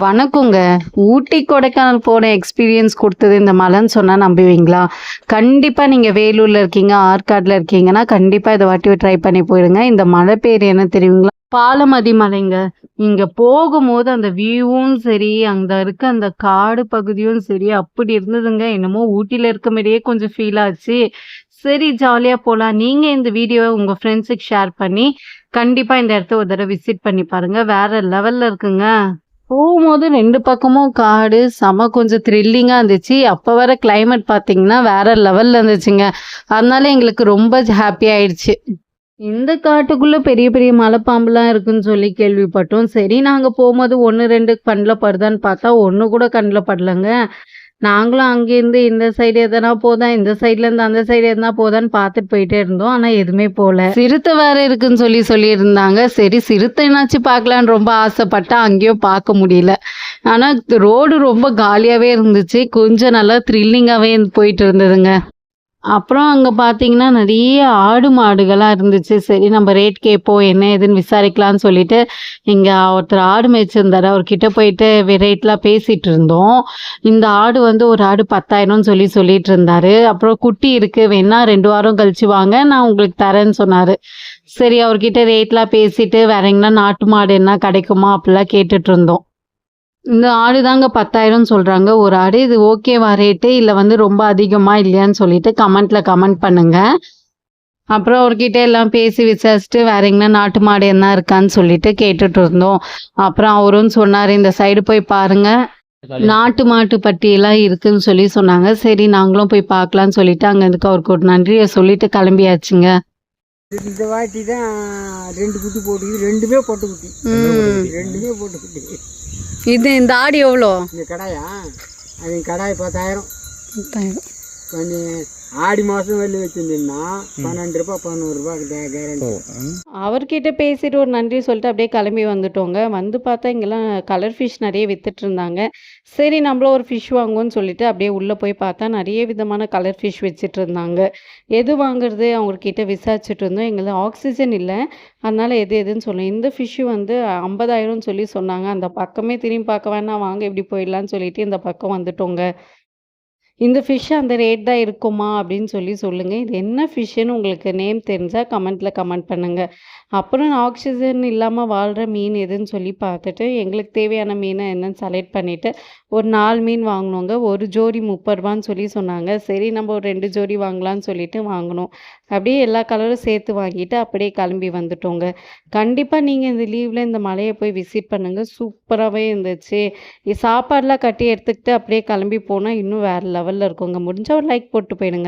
வணக்கங்க. ஊட்டி, கொடைக்கானல் போன எக்ஸ்பீரியன்ஸ் குடுத்தது இந்த மலைன்னு சொன்னா நம்புவீங்களா? கண்டிப்பா நீங்க வேலூர்ல இருக்கீங்க, ஆற்காட்ல இருக்கீங்கன்னா, கண்டிப்பா இத வாட்டி ட்ரை பண்ணி போயிடுங்க. இந்த மலை பேர் என்ன தெரியுங்களா? பாலமதி மலைங்க. இங்க போகும்போது அந்த வியூவும் சரி, அங்க இருக்க அந்த காடு பகுதியும் சரி, அப்படி இருந்ததுங்க. என்னமோ ஊட்டில இருக்க மாரியே கொஞ்சம் ஃபீல் ஆச்சு. சரி ஜாலியா போலாம். நீங்க இந்த வீடியோவ உங்க ஃப்ரெண்ட்ஸுக்கு ஷேர் பண்ணி, கண்டிப்பா இந்த இடத்த ஒரு தடவ விசிட் பண்ணி பாருங்க. வேற லெவல்ல இருக்குங்க. போகும்போது 2 பக்கமும் காடு, கொஞ்சம் த்ரில்லிங்கா இருந்துச்சு. அப்ப வர கிளைமேட் பார்த்தீங்கன்னா, வேற லெவல்ல இருந்துச்சுங்க. அதனால எங்களுக்கு ரொம்ப ஹேப்பி ஆயிடுச்சு. இந்த காட்டுக்குள்ள பெரிய பெரிய மலைப்பாம்புலாம் இருக்குன்னு சொல்லி கேள்விப்பட்டோம். சரி நாங்க போம்போது 1, 2 கண்ல படுதான்னு பார்த்தா, 1 கூட கண்ல படலங்க. நாங்களும் அங்கேருந்து இந்த சைடு எதனா போதா, இந்த சைட்லேருந்து அந்த சைடு எதனா போதான்னு பார்த்துட்டு போயிட்டே இருந்தோம். ஆனா எதுவுமே போல. சிறுத்தை வேற இருக்குன்னு சொல்லியிருந்தாங்க. சரி சிறுத்தைனாச்சும் பார்க்கலான்னு ரொம்ப ஆசைப்பட்டா, அங்கேயும் பார்க்க முடியல. ஆனா ரோடு ரொம்ப காலியாவே இருந்துச்சு. கொஞ்சம் நல்லா த்ரில்லிங்காவே போயிட்டு இருந்ததுங்க. அப்புறம் அங்க பார்த்தீங்கன்னா, நெறைய ஆடு, மாடுகளா இருந்துச்சு. சரி நம்ம ரேட் கேட்போம், என்ன ஏதுன்னு விசாரிக்கலான்னு சொல்லிட்டு, இங்க ஒருத்தர் ஆடு மேய்ச்சிருந்தாரு. அவர்கிட்ட போயிட்டு ரேட்லாம் பேசிட்டு இருந்தோம். இந்த ஆடு வந்து ஒரு ஆடு 10,000ன்னு சொல்லிட்டு இருந்தாரு. அப்புறம் குட்டி இருக்கு, வேணா 2 வாரம் கழிச்சு வாங்க, நான் உங்களுக்கு தரேன்னு சொன்னாரு. சரி அவர்கிட்ட ரேட்லாம் பேசிட்டு, வேற எங்கனா நாட்டு மாடு என்ன கிடைக்குமா? அப்படிலாம் கேட்டுட்டு இருந்தோம். இந்த ஆடு தாங்க 10,000 சொல்றாங்க. ஒரு ஆடு. இது ஓகேவா ரேட்டு? இல்ல வந்து ரொம்ப அதிகமா இல்லையான்னு சொல்லிட்டு கமெண்ட்ல கமெண்ட் பண்ணுங்க. அப்புறம் அவர்கிட்ட எல்லாம் பேசி விசாரிச்சுட்டு வேற எங்கனா நாட்டு மாடு எதுனா இருக்கான்னு சொல்லிட்டு கேட்டுட்டு இருந்தோம். அப்புறம் அவரும் சொன்னாரு, இந்த சைடு போய் பாருங்க. நாட்டு மாட்டு பட்டியெல்லாம் இருக்குன்னு சொன்னாங்க. சரி நாங்களும் போய் பார்க்கலான்னு சொல்லிட்டு அங்க இருந்துக்கு அவருக்கு ஒரு நன்றிய சொல்லிட்டு கிளம்பியாச்சுங்க. இந்த வாட்டி தான் 2 குட்டி போட்டுக்குது. 2மே பொட்டை குட்டி. 2மே பொட்டை குட்டி. இந்த ஆடு எவ்வளோ? இந்த கடாயா? அது கடாய் 10,000. 10,000. கொஞ்சம் ஆடி மாதம் வெளில வச்சுருந்தீங்கன்னா 12 ரூபா 11 ரூபா கேரண்டி. அவர்கிட்ட பேசிட்டு ஒரு நன்றி சொல்லிட்டு அப்படியே கிளம்பி வந்துட்டோங்க. வந்து பார்த்தா இங்கெல்லாம் கலர் ஃபிஷ் நிறைய வித்துட்டு இருந்தாங்க. சரி நம்மளும் ஒரு ஃபிஷ் வாங்குவோம்னு சொல்லிட்டு அப்படியே உள்ளே போய் பார்த்தா நிறைய விதமான கலர் ஃபிஷ் வச்சுட்டு இருந்தாங்க. எது வாங்குறது அவங்கக்கிட்ட விசாரிச்சுட்டு இருந்தோம். எங்களுக்கு ஆக்சிஜன் இல்லை, அதனால எது எதுன்னு சொன்னோம். இந்த ஃபிஷ்ஷு வந்து 50,000ன்னு சொன்னாங்க. அந்த பக்கமே திரும்பி பார்க்க வேணாம், வாங்க இப்படி போயிடலான்னு சொல்லிட்டு இந்த பக்கம் வந்துட்டோங்க. இந்த ஃபிஷ் அந்த ரேட் தான் இருக்குமா? அப்படின்னு சொல்லுங்க. இது என்ன ஃபிஷ்ஷுன்னு உங்களுக்கு நேம் தெரிஞ்சா கமெண்ட் பண்ணுங்க. அப்புறம் ஆக்சிஜன் இல்லாம வாழ்ற மீன் எதுன்னு சொல்லி பார்த்துட்டு, எங்களுக்கு தேவையான மீன என்னன்னு செலக்ட் பண்ணிட்டு, ஒரு 4 மீன் வாங்குனோங்க. ஒரு ஜோடி ரூ. 30ன்னு சொன்னாங்க. சரி நம்ம ஒரு 2 ஜோடி வாங்கலான்னு சொல்லிட்டு வாங்குனோம். அப்படியே எல்லா கலரும் சேர்த்து வாங்கிட்டு அப்படியே கிளம்பி வந்துட்டோங்க. கண்டிப்பா நீங்க இந்த லீவ்ல இந்த மலைய போய் விசிட் பண்ணுங்க. சூப்பராவே இருந்துச்சு. சாப்பாடுலாம் கட்டி எடுத்துக்கிட்டு அப்படியே கிளம்பி போனா இன்னும் வேற லெவல்ல இருக்குங்க. முடிஞ்சா ஒரு லைக் போட்டு போயிடுங்க.